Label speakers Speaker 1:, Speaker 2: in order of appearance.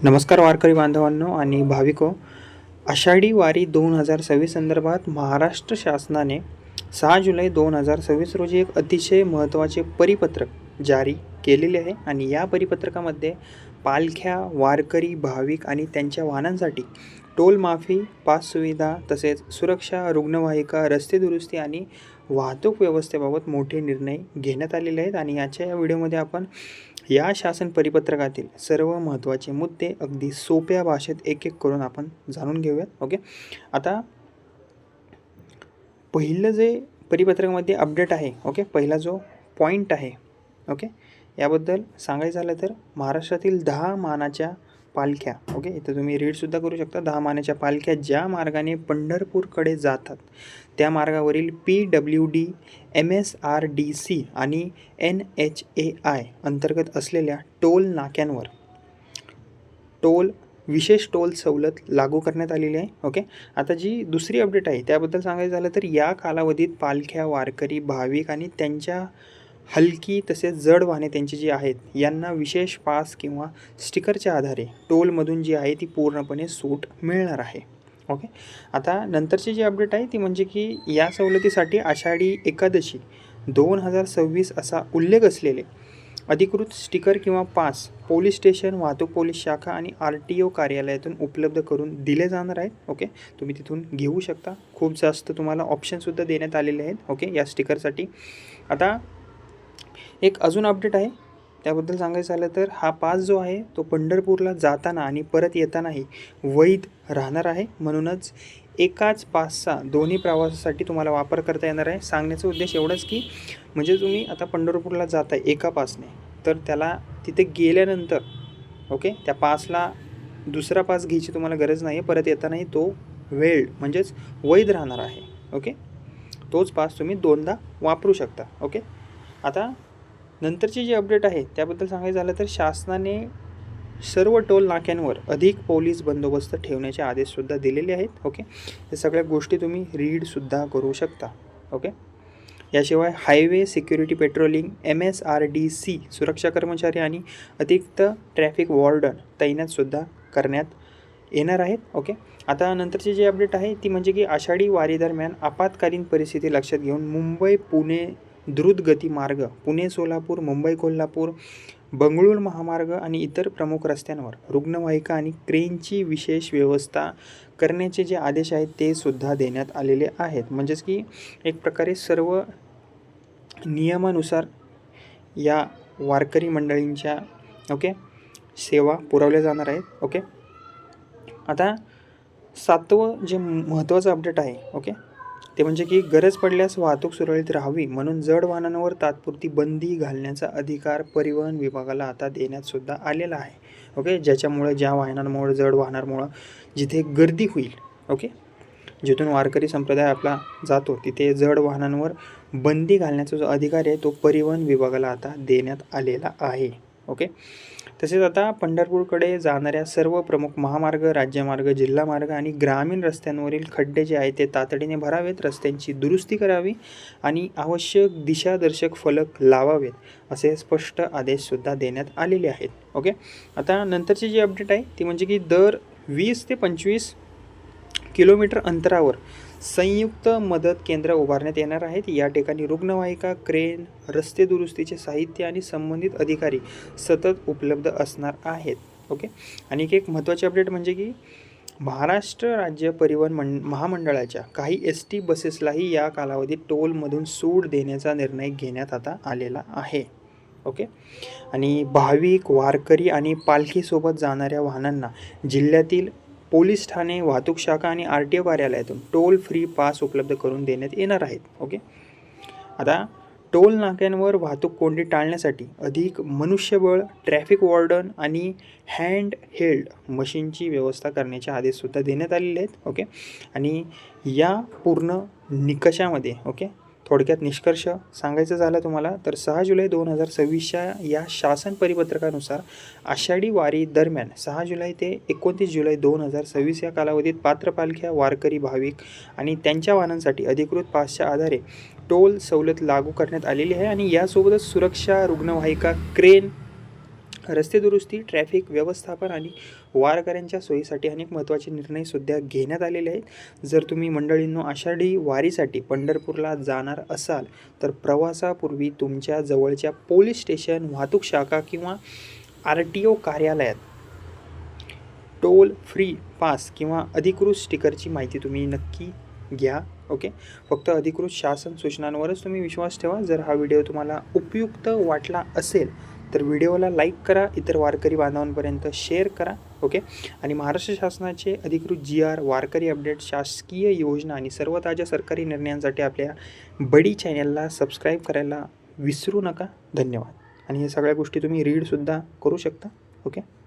Speaker 1: नमस्कार वारकरी बांधवांनो आणि भाविको. आषाढी वारी 2026 संदर्भात महाराष्ट्र शासनाने 6 जुलै 2026 रोजी एक अतिशय महत्त्वाचे परिपत्रक जारी केलेले आहे आणि या परिपत्रकामध्ये पालख्या, वारकरी, भाविक आणि त्यांच्या वाहनांसाठी टोल माफी, पास सुविधा तसेच सुरक्षा, रुग्णवाहिका, रस्ते दुरुस्ती आणि वाहतूक व्यवस्थेबाबत मोठे निर्णय घेण्यात आलेले आहेत. आणि याच्या या व्हिडिओमध्ये आपण या शासन परिपत्रकातील सर्व महत्त्वाचे मुद्दे अगदी सोप्या भाषेत एक एक करून आपण जाणून घेऊयात. ओके, आता पहिलं जे परिपत्रकामध्ये अपडेट आहे, ओके, पहिला जो पॉईंट आहे, ओके, याबद्दल सांगायचं झालं तर महाराष्ट्रातील 10 मानाच्या पालख्या, ओके, इथं तुम्ही रीडसुद्धा करू शकता. 10 मानाच्या पालख्या ज्या मार्गाने पंढरपूरकडे जातात त्या मार्गावरील PWD, MSRDC आणि NHAI अंतर्गत असलेल्या टोल नाक्यांवर विशेष टोल सवलत लागू करण्यात आलेली आहे. ओके, आता जी दुसरी अपडेट आहे त्याबद्दल सांगायचं झालं तर या कालावधीत पालख्या, वारकरी, भाविक आणि त्यांच्या हलकी तसेच जड वाहने त्यांची जी आहेत यांना विशेष पास किंवा स्टिकरच्या आधारे टोलमधून जी आहे ती पूर्णपणे सूट मिळणार आहे. ओके, आता नंतरची जी अपडेट आहे ती म्हणजे की या सवलतीसाठी आषाढी एकादशी 2026 असा उल्लेख असलेले अधिकृत स्टिकर किंवा पास पोलीस स्टेशन, वाहतूक पोलीस शाखा आणि RTO कार्यालयातून उपलब्ध करून दिले जाणार आहेत. ओके, तुम्ही तिथून घेऊ शकता. खूप जास्त तुम्हाला ऑप्शनसुद्धा देण्यात आलेले आहेत. ओके, या स्टिकरसाठी. आता एक अजून अपडेट आहे त्याबद्दल सांगायचं झालं तर हा पास जो आहे तो पंढरपूरला जाताना आणि परत येतानाही वैध राहणार आहे. म्हणूनच एकाच पासचा दोन्ही प्रवासासाठी तुम्हाला वापर करता येणार आहे. सांगण्याचा उद्देश एवढाच की म्हणजे तुम्ही आता पंढरपूरला जाताय एका पासने, तर त्याला तिथे गेल्यानंतर ओके त्या पासला दुसरा पास घ्यायची तुम्हाला गरज नाही आहे. परत येतानाही तो वेळ म्हणजेच वैध राहणार आहे. ओके, तोच पास तुम्ही दोनदा वापरू शकता. ओके, आता नंतरची जी अपडेट आहे त्याबद्दल सांगायचं झालं तर शासनाने सर्व टोल नाक्यांवर अधिक पोलीस बंदोबस्त ठेवण्याचे आदेशसुद्धा दिलेले आहेत. ओके, या सगळ्या गोष्टी तुम्ही रीडसुद्धा करू शकता. ओके, याशिवाय हायवे सिक्युरिटी पेट्रोलिंग, MSRDC सुरक्षा कर्मचारी आणि अतिरिक्त ट्रॅफिक वॉर्डन तैनातसुद्धा करण्यात येणार आहेत. ओके, आता नंतरची जी अपडेट आहे ती म्हणजे की आषाढी वारी दरम्यान आपत्कालीन परिस्थिती लक्षात घेऊन मुंबई पुणे द्रुतगती मार्ग, पुणे सोलापूर, मुंबई कोल्हापूर, बंगळूर महामार्ग आणि इतर प्रमुख रस्त्यांवर रुग्णवाहिका आणि क्रेनची विशेष व्यवस्था करण्याचे जे आदेश आहेत ते सुद्धा देण्यात आलेले आहेत. म्हणजेच की एक प्रकारे सर्व नियमानुसार या वारकरी मंडळींच्या ओके सेवा पुरवल्या जाणार आहेत. ओके, आता 7वं जे महत्त्वाचं अपडेट आहे ओके ते म्हणजे की गरज पडल्यास वाहतूक सुरळीत राहावी म्हणून जड वाहनांवर तात्पुरती बंदी घालण्याचा अधिकार परिवहन विभागाला आता देण्यातसुद्धा आलेला आहे. ओके, ज्याच्यामुळे ज्या वाहनांमुळे जड वाहनांमुळं जिथे गर्दी होईल, ओके, जिथून वारकरी संप्रदाय आपला जातो तिथे जड वाहनांवर बंदी घालण्याचा जो अधिकार आहे तो परिवहन विभागाला आता देण्यात आलेला आहे. ओके, तसेच आता पंढरपूरकडे जाणाऱ्या सर्व प्रमुख महामार्ग, राज्यमार्ग, जिल्हा मार्ग आणि ग्रामीण रस्त्यांवरील खड्डे जे आहेत ते तातडीने भरावेत, रस्त्यांची दुरुस्ती करावी आणि आवश्यक दिशादर्शक फलक लावावेत असे स्पष्ट आदेशसुद्धा देण्यात आलेले आहेत. ओके, आता नंतरची जी अपडेट आहे ती म्हणजे की दर 20 ते 25 किलोमीटर अंतरावर संयुक्त मदत केंद्र उभारण्यात येणार आहेत. या ठिकाणी रुग्णवाहिका, क्रेन, रस्ते दुरुस्तीचे साहित्य आणि संबंधित अधिकारी सतत उपलब्ध असणार आहेत. ओके, आणि एक महत्त्वाची अपडेट म्हणजे की महाराष्ट्र राज्य परिवहन महामंडळाच्या काही ST बसेसलाही या कालावधीत टोलमधून सूट देण्याचा निर्णय घेण्यात आता आलेला आहे. ओके, आणि भाविक, वारकरी आणि पालखीसोबत जाणाऱ्या वाहनांना जिल्ह्यातील पोलीस ठाणे, वाहतूक शाखा आणि RTO कार्यालयातून टोल फ्री पास उपलब्ध करून देण्यात येणार आहेत. ओके, आता टोल नाक्यांवर वाहतूक कोंडी टाळण्यासाठी अधिक मनुष्यबळ, ट्रॅफिक वॉर्डन आणि हँड हेल्ड मशीनची व्यवस्था करण्याचे आदेशसुद्धा देण्यात आलेले आहेत. ओके, आणि या पूर्ण निकषामध्ये ओके थोडक्यात निष्कर्ष सांगायचं झालं तुम्हाला तर 6 जुलै 2026च्या या शासन परिपत्रकानुसार आषाढी वारी दरम्यान 6 जुलै ते 29 जुलै 2026 या कालावधीत पात्र पालख्या, वारकरी, भाविक आणि त्यांच्या वाहनांसाठी अधिकृत पासच्या आधारे टोल सवलत लागू करण्यात आलेली आहे. आणि यासोबतच सुरक्षा, रुग्णवाहिका, क्रेन रस्ते दुरुस्ती, ट्रॅफिक व्यवस्थापन आणि वारकऱ्यांच्या सोयीसाठी अनेक महत्त्वाचे निर्णयसुद्धा घेण्यात आलेले आहेत. जर तुम्ही मंडळींनो आषाढी वारीसाठी पंढरपूरला जाणार असाल तर प्रवासापूर्वी तुमच्या जवळच्या पोलीस स्टेशन, वाहतूक शाखा किंवा RTO कार्यालयात टोल फ्री पास किंवा अधिकृत स्टिकरची माहिती तुम्ही नक्की घ्या. ओके, फक्त अधिकृत शासन सूचनांवरच तुम्ही विश्वास ठेवा. जर हा व्हिडिओ तुम्हाला उपयुक्त वाटला असेल तर व्हिडिओला लाईक करा, इतर वारकरी बांधवांपर्यंत शेअर करा. ओके, आणि महाराष्ट्र शासनाचे अधिकृत GR, वारकरी अपडेट, शासकीय योजना आणि सर्व ताज्या सरकारी निर्णयांसाठी आपल्या बडी चॅनलला सबस्क्राईब करायला विसरू नका. धन्यवाद. आणि हे सगळ्या गोष्टी तुम्ही रीडसुद्धा करू शकता. ओके.